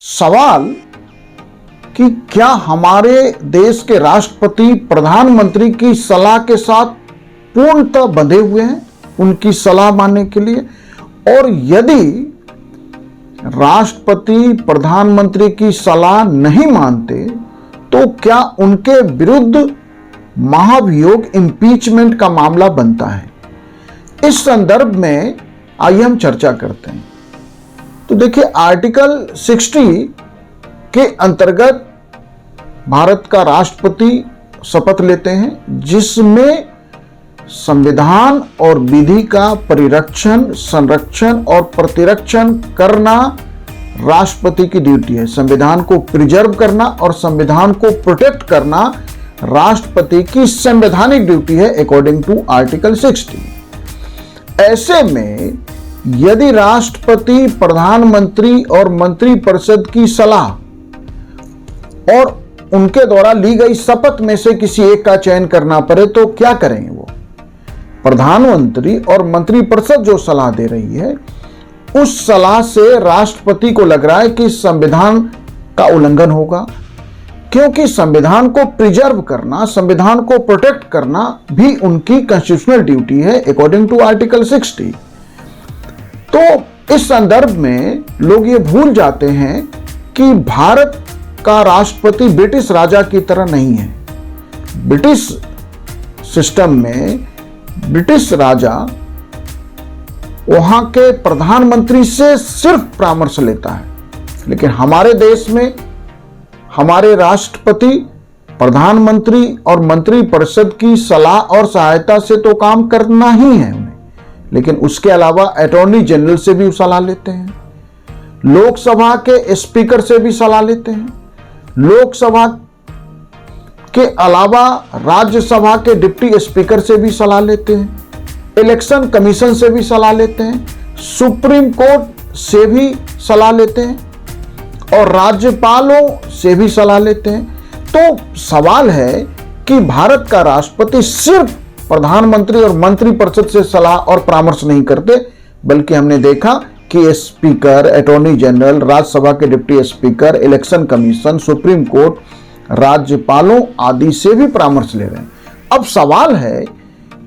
सवाल कि क्या हमारे देश के राष्ट्रपति प्रधानमंत्री की सलाह के साथ पूर्णतः बंधे हुए हैं उनकी सलाह मानने के लिए, और यदि राष्ट्रपति प्रधानमंत्री की सलाह नहीं मानते तो क्या उनके विरुद्ध महाभियोग इम्पीचमेंट का मामला बनता है। इस संदर्भ में आइए हम चर्चा करते हैं। तो देखिए, आर्टिकल 60 के अंतर्गत भारत का राष्ट्रपति शपथ लेते हैं, जिसमें संविधान और विधि का परिरक्षण, संरक्षण और प्रतिरक्षण करना राष्ट्रपति की ड्यूटी है। संविधान को प्रिजर्व करना और संविधान को प्रोटेक्ट करना राष्ट्रपति की संवैधानिक ड्यूटी है अकॉर्डिंग टू आर्टिकल 60। ऐसे में यदि राष्ट्रपति प्रधानमंत्री और मंत्रिपरिषद की सलाह और उनके द्वारा ली गई शपथ में से किसी एक का चयन करना पड़े तो क्या करेंगे वो। प्रधानमंत्री और मंत्रिपरिषद जो सलाह दे रही है उस सलाह से राष्ट्रपति को लग रहा है कि संविधान का उल्लंघन होगा, क्योंकि संविधान को प्रिजर्व करना, संविधान को प्रोटेक्ट करना भी उनकी कॉन्स्टिट्यूशनल ड्यूटी है अकॉर्डिंग टू आर्टिकल 60। तो इस संदर्भ में लोग ये भूल जाते हैं कि भारत का राष्ट्रपति ब्रिटिश राजा की तरह नहीं है। ब्रिटिश सिस्टम में ब्रिटिश राजा वहां के प्रधानमंत्री से सिर्फ परामर्श लेता है, लेकिन हमारे देश में हमारे राष्ट्रपति प्रधानमंत्री और मंत्रिपरिषद की सलाह और सहायता से तो काम करना ही है उन्हें, लेकिन उसके अलावा अटॉर्नी जनरल से भी सलाह लेते हैं, लोकसभा के स्पीकर से भी सलाह लेते हैं, लोकसभा के अलावा राज्यसभा के डिप्टी स्पीकर से भी सलाह लेते हैं, इलेक्शन कमीशन से भी सलाह लेते हैं, सुप्रीम कोर्ट से भी सलाह लेते हैं और राज्यपालों से भी सलाह लेते हैं। तो सवाल है कि भारत का राष्ट्रपति सिर्फ प्रधानमंत्री और मंत्रिपरिषद से सलाह और परामर्श नहीं करते, बल्कि हमने देखा कि स्पीकर, अटॉर्नी जनरल, राज्यसभा के deputy speaker, election commission, supreme court, राज्यपालों आदि से भी परामर्श ले रहे हैं। अब सवाल है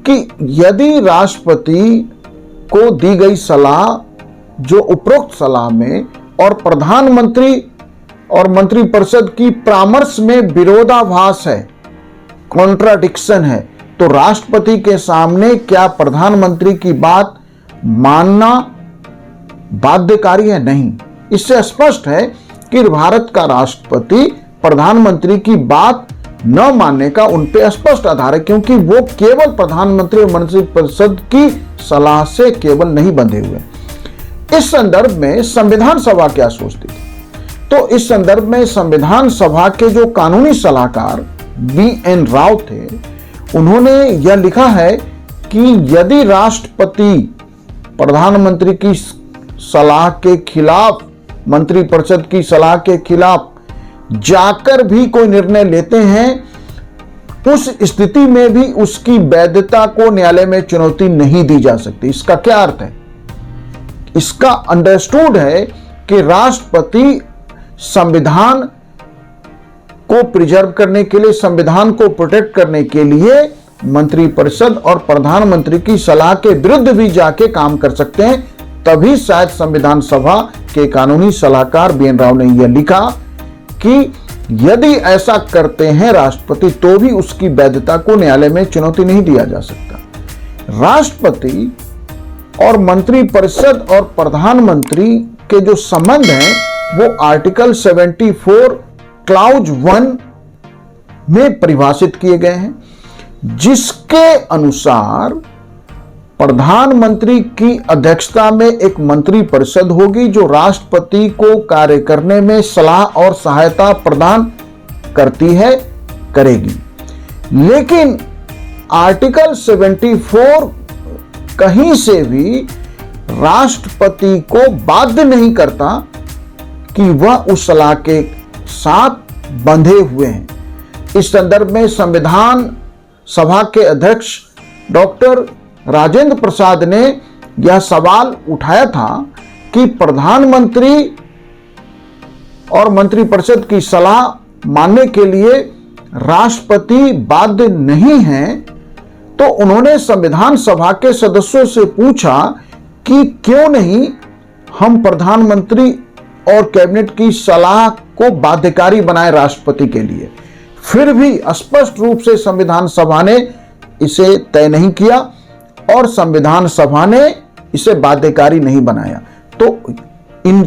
कि यदि राष्ट्रपति को दी गई सलाह जो उपरोक्त सलाह में और प्रधानमंत्री और मंत्रिपरिषद की परामर्श में विरोधाभास है, कॉन्ट्राडिक्शन है, तो राष्ट्रपति के सामने क्या प्रधानमंत्री की बात मानना बाध्यकारी है? नहीं। इससे स्पष्ट है कि भारत का राष्ट्रपति प्रधानमंत्री की बात न मानने का उन पे स्पष्ट आधार है, क्योंकि वो केवल प्रधानमंत्री और मंत्रिपरिषद की सलाह से केवल नहीं बंधे हुए। इस संदर्भ में संविधान सभा क्या सोचती थी? तो इस संदर्भ में संविधान सभा के जो कानूनी सलाहकार BN राव थे, उन्होंने यह लिखा है कि यदि राष्ट्रपति प्रधानमंत्री की सलाह के खिलाफ, मंत्रिपरिषद की सलाह के खिलाफ जाकर भी कोई निर्णय लेते हैं, उस स्थिति में भी उसकी वैधता को न्यायालय में चुनौती नहीं दी जा सकती। इसका क्या अर्थ है? इसका अंडरस्टूड है कि राष्ट्रपति संविधान को प्रिजर्व करने के लिए, संविधान को प्रोटेक्ट करने के लिए मंत्रिपरिषद और प्रधानमंत्री की सलाह के विरुद्ध भी जाके काम कर सकते हैं। तभी शायद संविधान सभा के कानूनी सलाहकार BN राव ने यह लिखा कि यदि ऐसा करते हैं राष्ट्रपति तो भी उसकी वैधता को न्यायालय में चुनौती नहीं दिया जा सकता। राष्ट्रपति और मंत्रिपरिषद और प्रधानमंत्री के जो संबंध हैं वो आर्टिकल 74 क्लाउज 1 में परिभाषित किए गए हैं, जिसके अनुसार प्रधानमंत्री की अध्यक्षता में एक मंत्रिपरिषद होगी जो राष्ट्रपति को कार्य करने में सलाह और सहायता प्रदान करती है, करेगी। लेकिन आर्टिकल 74 कहीं से भी राष्ट्रपति को बाध्य नहीं करता कि वह उस सलाह के साथ बंधे हुए हैं। इस संदर्भ में संविधान सभा के अध्यक्ष डॉक्टर राजेंद्र प्रसाद ने यह सवाल उठाया था कि प्रधानमंत्री और मंत्रिपरिषद की सलाह मानने के लिए राष्ट्रपति बाध्य नहीं है, तो उन्होंने संविधान सभा के सदस्यों से पूछा कि क्यों नहीं हम प्रधानमंत्री और कैबिनेट की सलाह को बाध्यकारी बनाए राष्ट्रपति के लिए। फिर भी स्पष्ट रूप से संविधान सभा ने इसे तय नहीं किया और संविधान सभा ने इसे बाध्यकारी नहीं बनाया। तो इन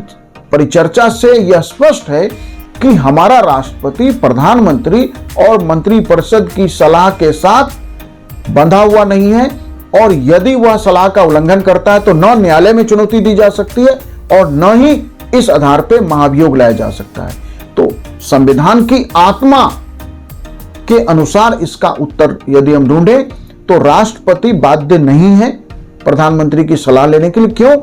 परिचर्चा से यह स्पष्ट है कि हमारा राष्ट्रपति प्रधानमंत्री और मंत्रिपरिषद की सलाह के साथ बंधा हुआ नहीं है, और यदि वह सलाह का उल्लंघन करता है तो न न्यायालय में चुनौती दी जा सकती है और न ही इस आधार पर महाभियोग लाया जा सकता है। तो संविधान की आत्मा के अनुसार इसका उत्तर यदि हम ढूंढें तो राष्ट्रपति बाध्य नहीं है प्रधानमंत्री की सलाह लेने के लिए। क्यों?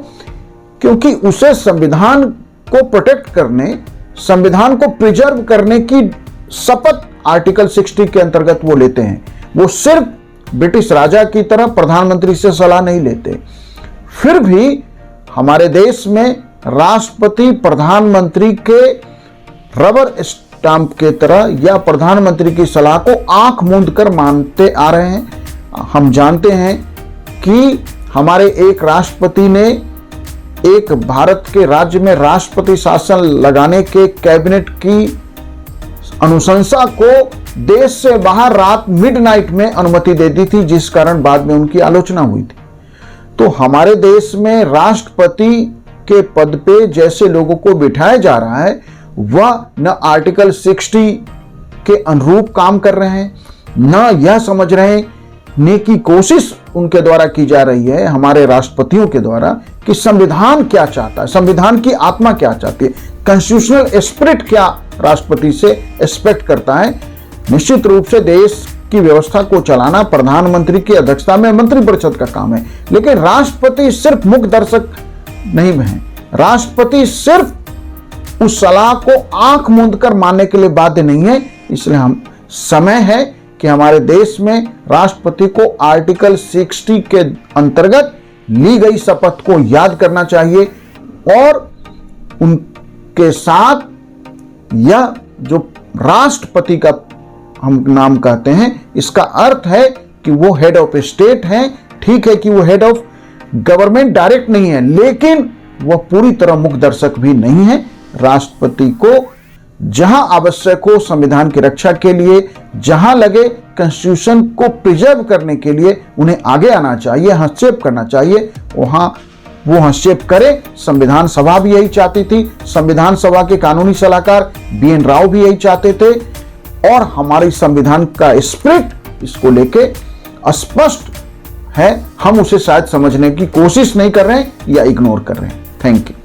क्योंकि उसे संविधान को प्रोटेक्ट करने, संविधान को प्रिजर्व करने की शपथ आर्टिकल 60 के अंतर्गत वो लेते हैं। वो सिर्फ ब्रिटिश राजा की तरह प्रधानमंत्री से सलाह नहीं लेते। फिर भी हमारे देश में राष्ट्रपति प्रधानमंत्री के रबर स्टाम्प के तरह या प्रधानमंत्री की सलाह को आंख मूंद कर मानते आ रहे हैं। हम जानते हैं कि हमारे एक राष्ट्रपति ने एक भारत के राज्य में राष्ट्रपति शासन लगाने के कैबिनेट की अनुशंसा को देश से बाहर रात मिडनाइट में अनुमति दे दी थी, जिस कारण बाद में उनकी आलोचना हुई थी। तो हमारे देश में राष्ट्रपति के पद पे जैसे लोगों को बिठाया जा रहा है वह न आर्टिकल 60 के अनुरूप काम कर रहे हैं, न यह समझ रहे ने की कोशिश उनके द्वारा की जा रही है, हमारे राष्ट्रपतियों के द्वारा, कि संविधान क्या चाहता है, संविधान की आत्मा क्या चाहती है, कॉन्स्टिट्यूशनल स्पिरिट क्या राष्ट्रपति से एक्सपेक्ट करता है। निश्चित रूप से देश की व्यवस्था को चलाना प्रधानमंत्री की अध्यक्षता में मंत्रिपरिषद का काम है, लेकिन राष्ट्रपति सिर्फ मुख्य दर्शक नहीं है। राष्ट्रपति सिर्फ उस सलाह को आंख मूंद कर मानने के लिए बाध्य नहीं है। इसलिए हम समय है कि हमारे देश में राष्ट्रपति को आर्टिकल 60 के अंतर्गत ली गई शपथ को याद करना चाहिए और उनके साथ यह जो राष्ट्रपति का हम नाम कहते हैं, इसका अर्थ है कि वो हेड ऑफ स्टेट हैं। ठीक है कि वो हेड ऑफ गवर्नमेंट डायरेक्ट नहीं है, लेकिन वह पूरी तरह मुख्य दर्शक भी नहीं है। राष्ट्रपति को जहां आवश्यक हो संविधान की रक्षा के लिए, जहां लगे कॉन्स्टिट्यूशन को प्रिजर्व करने के लिए उन्हें आगे आना चाहिए, हस्तक्षेप करना चाहिए, वहां वो हस्तक्षेप करे। संविधान सभा भी यही चाहती थी, संविधान सभा के कानूनी सलाहकार BN राव भी यही चाहते थे, और हमारी संविधान का स्पिरिट इसको लेके स्पष्ट है। हम उसे शायद समझने की कोशिश नहीं कर रहे हैं या इग्नोर कर रहे हैं। Thank you.